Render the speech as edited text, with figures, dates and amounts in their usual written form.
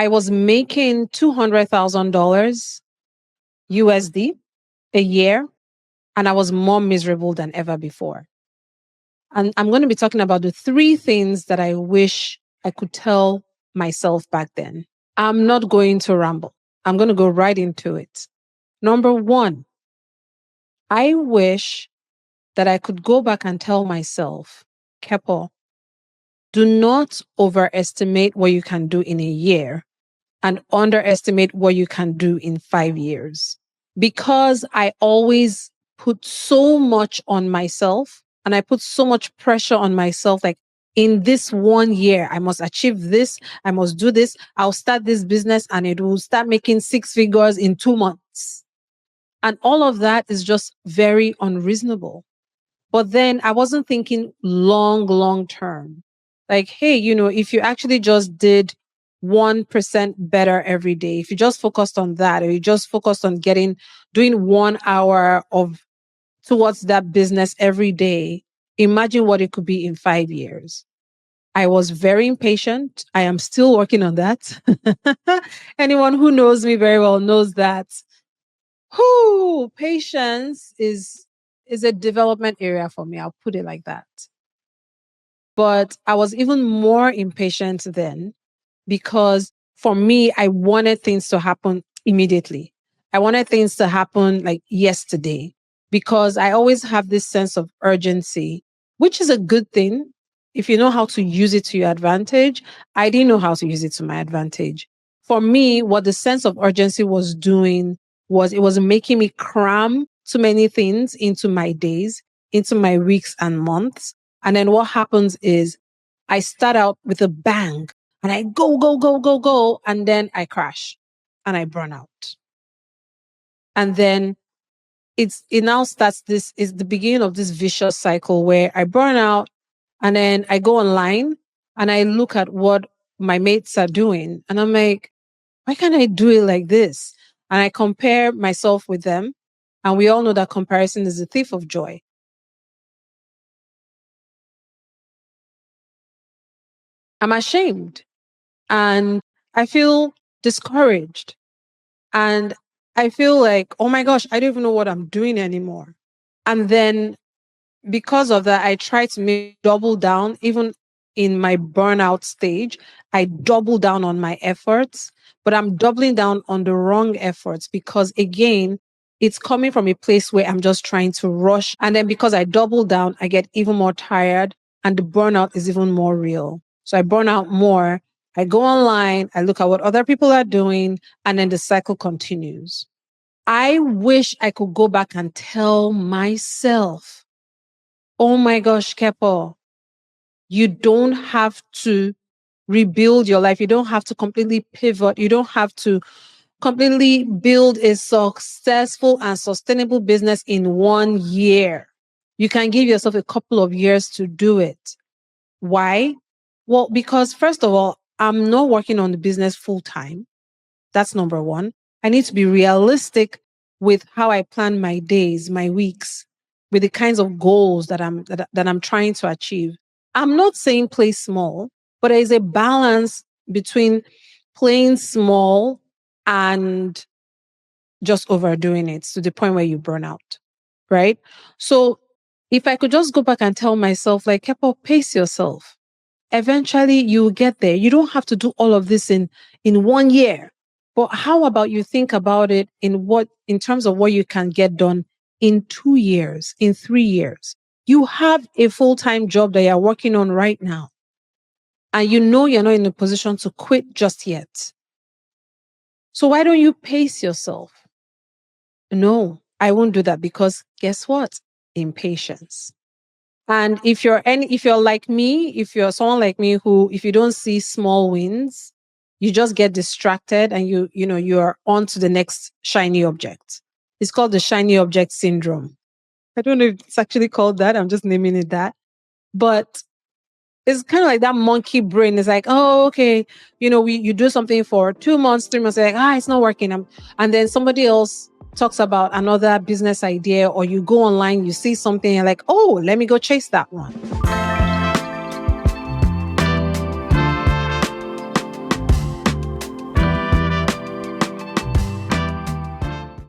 I was making $200,000 USD a year, and I was more miserable than ever before. And I'm going to be talking about the 3 things that I wish I could tell myself back then. I'm not going to ramble. I'm going to go right into it. Number 1, I wish that I could go back and tell myself, Kepo, do not overestimate what you can do in a year and underestimate what you can do in 5 years. Because I always put so much on myself and I put so much pressure on myself, like in this 1 year, I must achieve this, I must do this, I'll start this business and it will start making 6 figures in 2 months. And all of that is just very unreasonable. But then I wasn't thinking long term. Like, hey, if you actually just did 1% better every day, if you just focused on that, or you just focused on doing 1 hour towards that business every day, imagine what it could be in 5 years. I was very impatient. I am still working on that. Anyone who knows me very well knows that. Patience is a development area for me. I'll put it like that. But I was even more impatient then because for me, I wanted things to happen immediately. I wanted things to happen like yesterday because I always have this sense of urgency, which is a good thing if you know how to use it to your advantage. I didn't know how to use it to my advantage. For me, what the sense of urgency was doing was it was making me cram too many things into my days, into my weeks and months. And then what happens is I start out with a bang and I go, and then I crash and I burn out. And then it now starts, this is the beginning of this vicious cycle where I burn out and then I go online and I look at what my mates are doing. And I'm like, why can't I do it like this? And I compare myself with them. And we all know that comparison is the thief of joy. I'm ashamed and I feel discouraged. And I feel like, oh my gosh, I don't even know what I'm doing anymore. And then because of that, I try to double down, even in my burnout stage. I double down on my efforts, but I'm doubling down on the wrong efforts because again, it's coming from a place where I'm just trying to rush. And then because I double down, I get even more tired and the burnout is even more real. So I burn out more. I go online, I look at what other people are doing, and then the cycle continues. I wish I could go back and tell myself, oh my gosh, Kepo, you don't have to rebuild your life. You don't have to completely pivot. You don't have to completely build a successful and sustainable business in 1 year. You can give yourself a couple of years to do it. Why? Well, because first of all, I'm not working on the business full time. That's number 1. I need to be realistic with how I plan my days, my weeks, with the kinds of goals that I'm trying to achieve. I'm not saying play small, but there is a balance between playing small and just overdoing it to the point where you burn out, right? So if I could just go back and tell myself, like, Kepo, pace yourself. Eventually you will get there. You don't have to do all of this in 1 year. But how about you think about it in terms of what you can get done in 2 years, in 3 years? You have a full-time job that you're working on right now. And you know you're not in a position to quit just yet. So why don't you pace yourself? No, I won't do that because guess what? Impatience. And if you're like me, if you're someone like me who, if you don't see small wins, you just get distracted and you're on to the next shiny object. It's called the shiny object syndrome. I don't know if it's actually called that. I'm just naming it that. But it's kind of like that monkey brain. It's like, oh, okay, you do something for 2 months, 3 months, like, it's not working. And then somebody else talks about another business idea, or you go online, you see something, you're like, oh, let me go chase that one.